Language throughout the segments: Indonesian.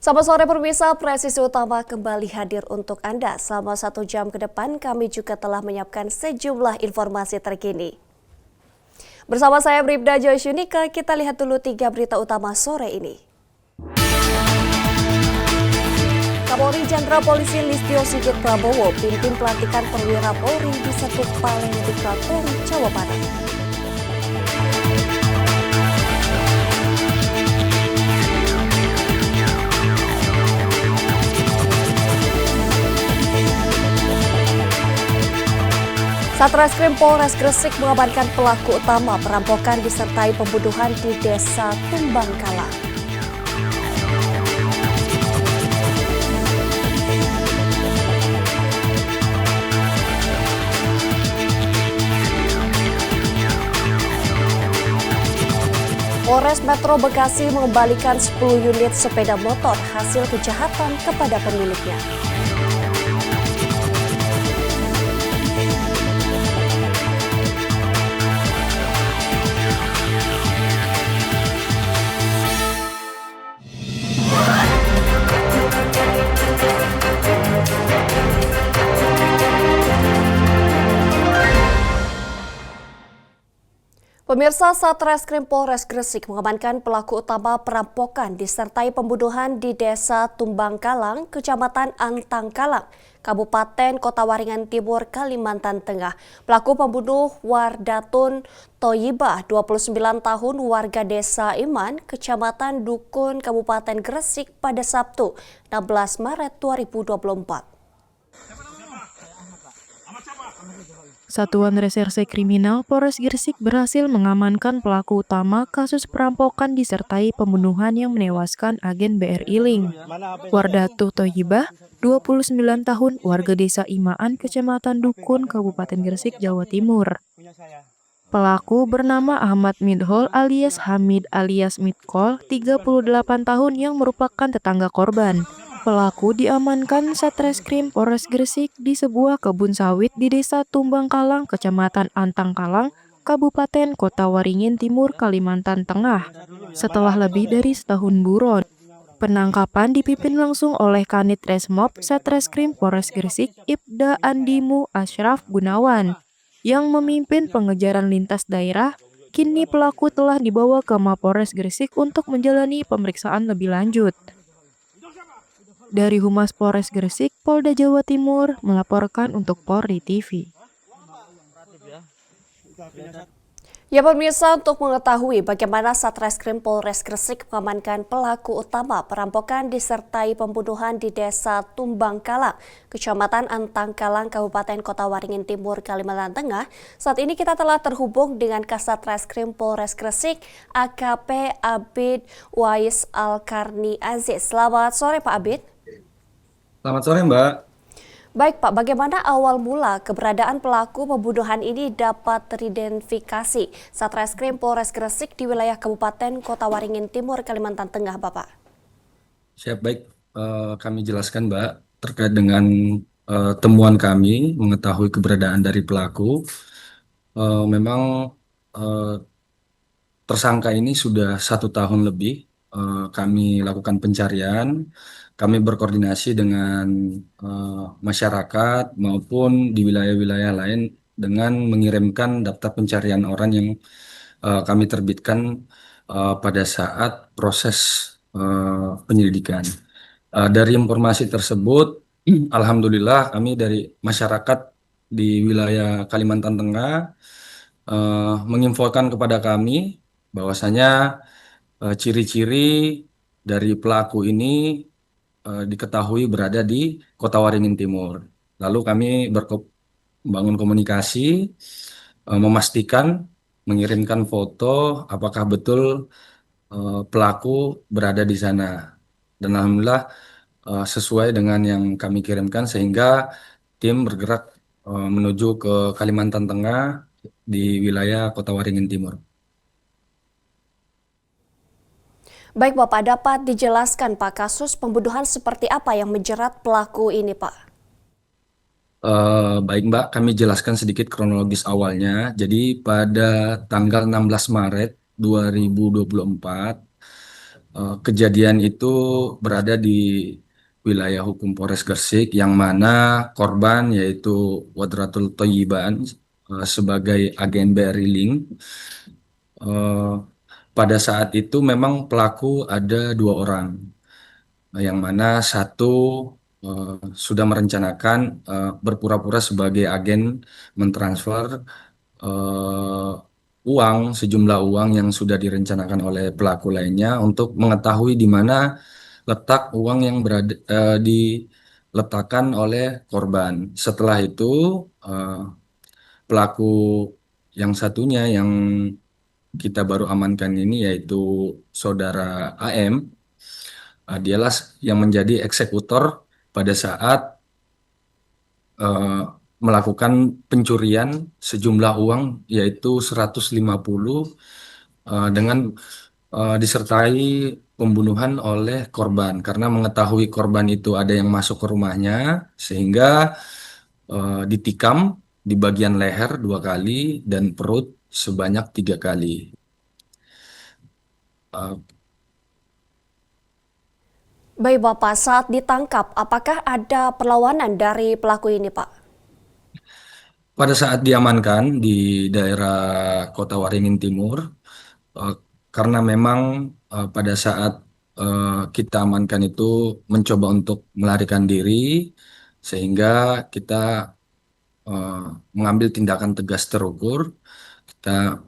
Selamat sore pemirsa, Presisi Utama kembali hadir untuk Anda. Selama 1 jam ke depan kami juga telah menyiapkan sejumlah informasi terkini. Bersama saya Bribda Joysyunika, kita lihat dulu 3 berita utama sore ini. Kapolri Jenderal Polisi Listio Sigit Prabowo pimpin pelantikan perwira Polri di Setuk Palembang, Polri, Jawa Barat. Satreskrim Polres Gresik mengamankan pelaku utama perampokan disertai pembunuhan di Desa Tumbangkala. Polres Metro Bekasi mengembalikan 10 unit sepeda motor hasil kejahatan kepada pemiliknya. Pemirsa, Satreskrim Polres Gresik mengamankan pelaku utama perampokan disertai pembunuhan di Desa Tumbangkalang, Kecamatan Antangkalang, Kabupaten Kota Waringin Timur, Kalimantan Tengah. Pelaku pembunuh Wardatun Thoyibah, 29 tahun, warga Desa Iman, Kecamatan Dukun, Kabupaten Gresik pada Sabtu, 16 Maret 2024. Satuan Reserse Kriminal Polres Gresik berhasil mengamankan pelaku utama kasus perampokan disertai pembunuhan yang menewaskan agen BRI Link. Wardatuh Thoyibah, 29 tahun, warga Desa Imaan, Kecamatan Dukun, Kabupaten Gresik, Jawa Timur. Pelaku bernama Ahmad Midhol alias Hamid alias Midkol, 38 tahun, yang merupakan tetangga korban. Pelaku diamankan Satreskrim Polres Gresik di sebuah kebun sawit di Desa Tumbangkalang, Kecamatan Antangkalang, Kabupaten Kota Waringin Timur, Kalimantan Tengah, setelah lebih dari setahun buron. Penangkapan dipimpin langsung oleh Kanit Resmob Satreskrim Polres Gresik Ibda Andimu Ashraf Gunawan, yang memimpin pengejaran lintas daerah. Kini pelaku telah dibawa ke Mapolres Gresik untuk menjalani pemeriksaan lebih lanjut. Dari Humas Polres Gresik, Polda Jawa Timur melaporkan untuk Polri TV. Ya pemirsa, untuk mengetahui bagaimana Satreskrim Polres Gresik mengamankan pelaku utama perampokan disertai pembunuhan di Desa Tumbangkalang, Kecamatan Antangkalang, Kabupaten Kota Waringin Timur, Kalimantan Tengah, saat ini kita telah terhubung dengan Kasatreskrim Polres Gresik, AKP Abid Wais Al-Karni Aziz. Selamat sore Pak Abid. Selamat sore Mbak. Baik Pak, bagaimana awal mula keberadaan pelaku pembunuhan ini dapat teridentifikasi Satreskrim Polres Gresik di wilayah Kabupaten Kota Waringin Timur, Kalimantan Tengah, Bapak? Siap, baik. Kami jelaskan Mbak terkait dengan temuan kami mengetahui keberadaan dari pelaku. Memang tersangka ini sudah 1 tahun lebih kami lakukan pencarian. Kami berkoordinasi dengan masyarakat maupun di wilayah-wilayah lain dengan mengirimkan daftar pencarian orang yang kami terbitkan pada saat proses penyelidikan. Dari informasi tersebut, alhamdulillah kami dari masyarakat di wilayah Kalimantan Tengah menginfokan kepada kami bahwasanya ciri-ciri dari pelaku ini diketahui berada di Kota Waringin Timur. Lalu kami membangun komunikasi, memastikan, mengirimkan foto apakah betul pelaku berada di sana. Dan alhamdulillah sesuai dengan yang kami kirimkan sehingga tim bergerak menuju ke Kalimantan Tengah di wilayah Kota Waringin Timur. Baik Bapak, dapat dijelaskan Pak, kasus pembunuhan seperti apa yang menjerat pelaku ini Pak? Baik Mbak, kami jelaskan sedikit kronologis awalnya. Jadi pada tanggal 16 Maret 2024, Kejadian itu berada di wilayah hukum Polres Gresik yang mana korban yaitu Wadratul Thayyiban sebagai agen BRI Link. Eh, Pada saat itu memang pelaku ada dua orang, yang mana satu eh, sudah merencanakan berpura-pura sebagai agen mentransfer eh, uang, sejumlah uang yang sudah direncanakan oleh pelaku lainnya untuk mengetahui di mana letak uang yang diletakkan oleh korban. Setelah itu eh, pelaku yang satunya yang kita baru amankan ini yaitu saudara AM, dialah yang menjadi eksekutor pada saat eh, melakukan pencurian sejumlah uang yaitu 150 dengan disertai pembunuhan oleh korban karena mengetahui korban itu ada yang masuk ke rumahnya sehingga ditikam di bagian leher 2 kali dan perut sebanyak 3 kali. Eh, Baik Bapak, saat ditangkap, apakah ada perlawanan dari pelaku ini Pak? Pada saat diamankan di daerah Kota Waringin Timur, eh, karena memang pada saat kita amankan itu mencoba untuk melarikan diri, sehingga kita eh, mengambil tindakan tegas terukur. Kita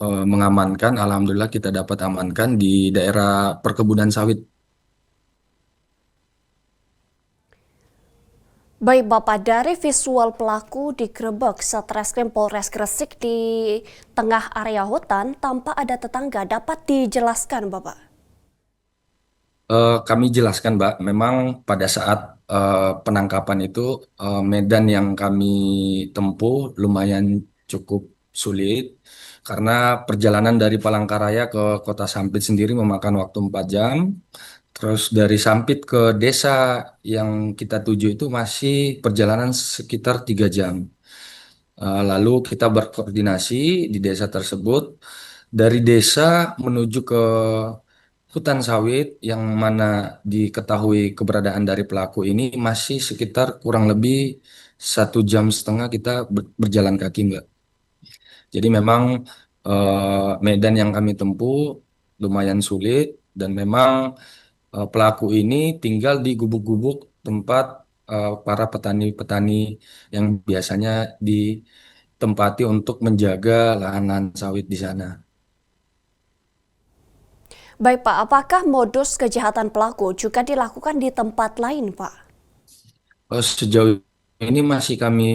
mengamankan, alhamdulillah kita dapat amankan di daerah perkebunan sawit. Baik Bapak, dari visual pelaku digerebek Satreskrim Polres Gresik di tengah area hutan tanpa ada tetangga, dapat dijelaskan Bapak? Kami jelaskan, Mbak, memang pada saat penangkapan itu medan yang kami tempuh lumayan cukup sulit karena perjalanan dari Palangkaraya ke Kota Sampit sendiri memakan waktu 4 jam. Terus dari Sampit ke desa yang kita tuju itu masih perjalanan sekitar 3 jam. Lalu kita berkoordinasi di desa tersebut. Dari desa menuju ke hutan sawit yang mana diketahui keberadaan dari pelaku ini masih sekitar kurang lebih 1,5 jam kita berjalan kaki, Mbak. Jadi memang medan yang kami tempuh lumayan sulit dan memang pelaku ini tinggal di gubuk-gubuk tempat para petani-petani yang biasanya ditempati untuk menjaga lahan-lahan sawit di sana. Baik Pak, apakah modus kejahatan pelaku juga dilakukan di tempat lain Pak? Sejauh ini masih kami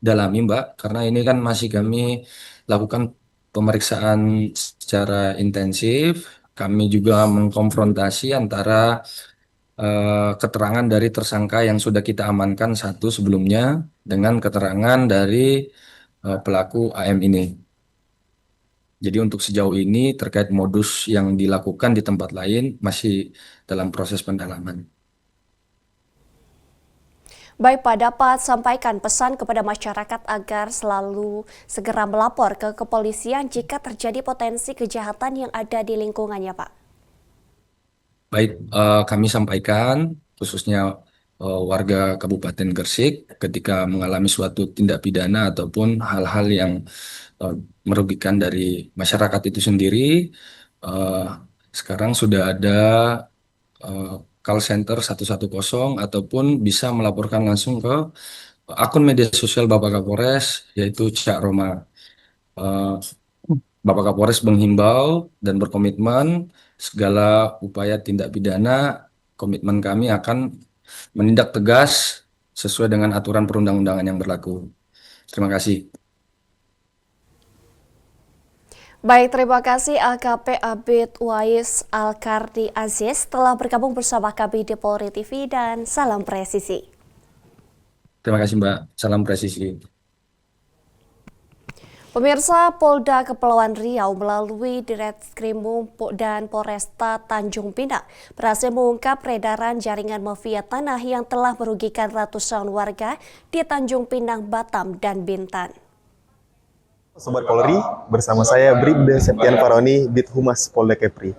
dalami, Mbak, karena ini kan masih kami lakukan pemeriksaan secara intensif. Kami juga mengkonfrontasi antara keterangan dari tersangka yang sudah kita amankan satu sebelumnya dengan keterangan dari pelaku AM ini. Jadi untuk sejauh ini terkait modus yang dilakukan di tempat lain masih dalam proses pendalaman. Baik Pak, dapat sampaikan pesan kepada masyarakat agar selalu segera melapor ke kepolisian jika terjadi potensi kejahatan yang ada di lingkungannya Pak. Baik, kami sampaikan khususnya warga Kabupaten Gresik ketika mengalami suatu tindak pidana ataupun hal-hal yang eh, merugikan dari masyarakat itu sendiri, eh, sekarang sudah ada eh, call center 110 ataupun bisa melaporkan langsung ke akun media sosial Bapak Kapolres yaitu Cak Roma. Eh, Bapak Kapolres menghimbau dan berkomitmen segala upaya tindak pidana, komitmen kami akan menindak tegas sesuai dengan aturan perundang-undangan yang berlaku. Terima kasih. Baik, terima kasih AKP Abid Wais Alkardi Aziz telah bergabung bersama kami di Polri TV dan salam presisi. Terima kasih, Mbak. Salam presisi. Pemirsa, Polda Kepulauan Riau melalui Ditreskrimum dan Polresta Tanjung Pinang berhasil mengungkap peredaran jaringan mafia tanah yang telah merugikan ratusan warga di Tanjung Pinang, Batam, dan Bintan. Sobat Polri, bersama saya Bribda Septian Faroni, Bid Humas Polda Kepri.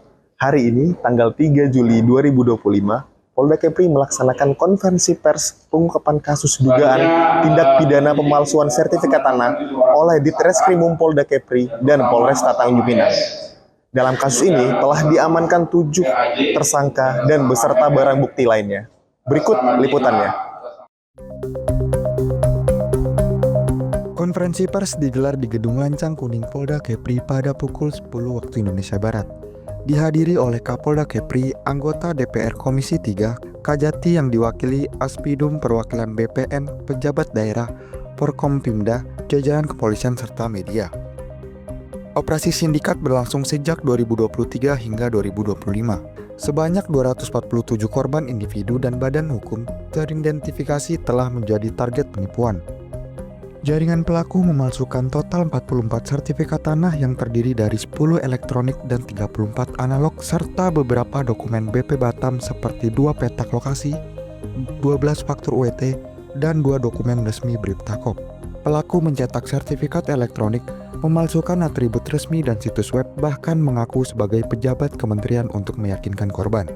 Hari ini, tanggal 3 Juli 2025, Polda Kepri melaksanakan konferensi pers pengungkapan kasus dugaan tindak pidana pemalsuan sertifikat tanah oleh Ditreskrimum Polda Kepri dan Polresta Tanjung Pinang. Dalam kasus ini telah diamankan 7 tersangka dan beserta barang bukti lainnya. Berikut liputannya. Konferensi pers digelar di Gedung Lancang Kuning Polda Kepri pada pukul 10 waktu Indonesia Barat. Dihadiri oleh Kapolda Kepri, anggota DPR Komisi 3, Kajati yang diwakili Aspidum Perwakilan BPN, pejabat daerah, Forkompimda, jajaran kepolisian serta media. Operasi sindikat berlangsung sejak 2023 hingga 2025. Sebanyak 247 korban individu dan badan hukum teridentifikasi telah menjadi target penipuan. Jaringan pelaku memalsukan total 44 sertifikat tanah yang terdiri dari 10 elektronik dan 34 analog serta beberapa dokumen BP Batam seperti 2 petak lokasi, 12 faktur UET, dan 2 dokumen resmi Briptakop. Pelaku mencetak sertifikat elektronik, memalsukan atribut resmi dan situs web, bahkan mengaku sebagai pejabat kementerian untuk meyakinkan korban.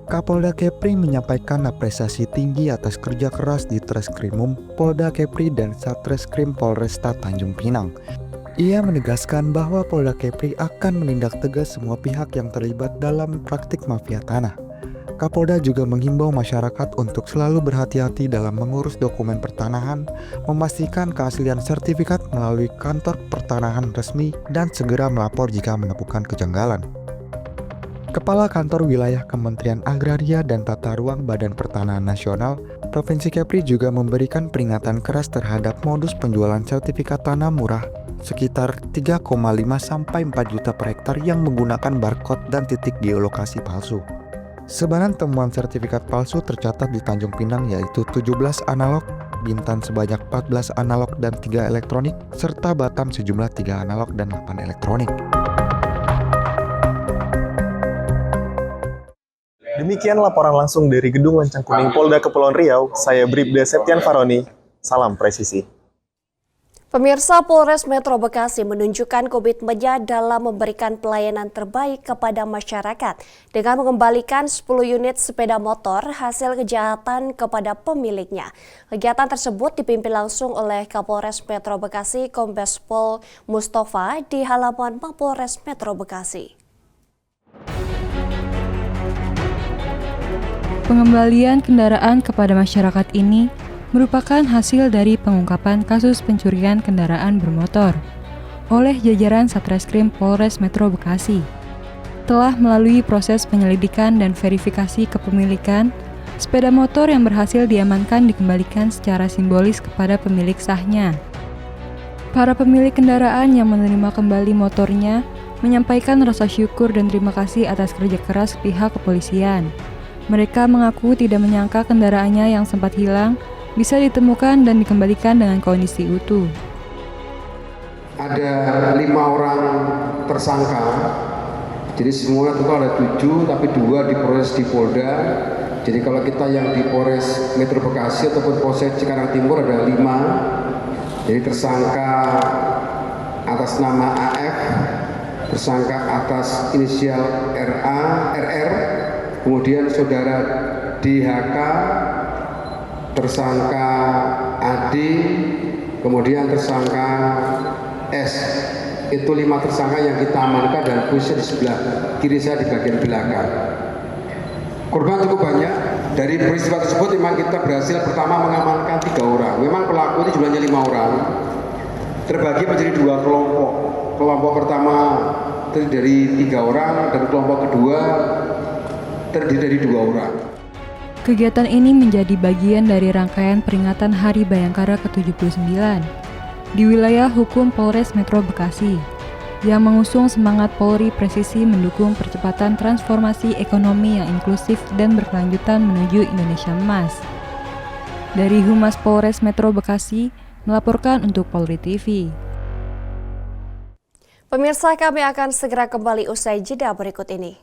Kapolda Kepri menyampaikan apresiasi tinggi atas kerja keras di Treskrimum Polda Kepri dan Satreskrim Polresta Tanjung Pinang. Ia menegaskan bahwa Polda Kepri akan menindak tegas semua pihak yang terlibat dalam praktik mafia tanah. Kapolda juga menghimbau masyarakat untuk selalu berhati-hati dalam mengurus dokumen pertanahan, memastikan keaslian sertifikat melalui kantor pertanahan resmi, dan segera melapor jika menemukan kejanggalan. Kepala Kantor Wilayah Kementerian Agraria dan Tata Ruang Badan Pertanahan Nasional, Provinsi Kepri juga memberikan peringatan keras terhadap modus penjualan sertifikat tanah murah sekitar 3,5 sampai 4 juta per hektar yang menggunakan barcode dan titik geolokasi palsu. Sebaran temuan sertifikat palsu tercatat di Tanjung Pinang yaitu 17 analog, Bintan sebanyak 14 analog dan 3 elektronik, serta Batam sejumlah 3 analog dan 8 elektronik. Demikian laporan langsung dari Gedung Lancang Kuning Polda Kepulauan Riau. Saya Bribda Septian Faroni. Salam presisi. Pemirsa, Polres Metro Bekasi menunjukkan komitmennya dalam memberikan pelayanan terbaik kepada masyarakat dengan mengembalikan 10 unit sepeda motor hasil kejahatan kepada pemiliknya. Kegiatan tersebut dipimpin langsung oleh Kapolres Metro Bekasi Kombes Pol Mustafa di halaman Mapolres Metro Bekasi. Pengembalian kendaraan kepada masyarakat ini merupakan hasil dari pengungkapan kasus pencurian kendaraan bermotor oleh jajaran Satreskrim Polres Metro Bekasi. Telah melalui proses penyelidikan dan verifikasi kepemilikan, sepeda motor yang berhasil diamankan dikembalikan secara simbolis kepada pemilik sahnya. Para pemilik kendaraan yang menerima kembali motornya menyampaikan rasa syukur dan terima kasih atas kerja keras pihak kepolisian. Mereka mengaku tidak menyangka kendaraannya yang sempat hilang bisa ditemukan dan dikembalikan dengan kondisi utuh. Ada 5 orang tersangka, jadi semua total ada 7, tapi 2 diproses di Polda. Jadi kalau kita yang di Polres Metro Bekasi ataupun Polsek Cikarang Timur ada 5. Jadi tersangka atas nama AF, tersangka atas inisial RA, RR, kemudian saudara DHK, tersangka AD, kemudian tersangka S. Itu 5 tersangka yang kita amankan dan posisi di sebelah kiri saya di bagian belakang. Korban cukup banyak. Dari peristiwa tersebut memang kita berhasil pertama mengamankan 3 orang. Memang pelaku ini jumlahnya 5 orang. Terbagi menjadi 2 kelompok. Kelompok pertama terdiri dari 3 orang dan kelompok kedua terdiri dari 2 orang. Kegiatan ini menjadi bagian dari rangkaian peringatan Hari Bayangkara ke-79 di wilayah hukum Polres Metro Bekasi yang mengusung semangat Polri presisi mendukung percepatan transformasi ekonomi yang inklusif dan berkelanjutan menuju Indonesia Emas. Dari Humas Polres Metro Bekasi melaporkan untuk Polri TV. Pemirsa, kami akan segera kembali usai jeda berikut ini.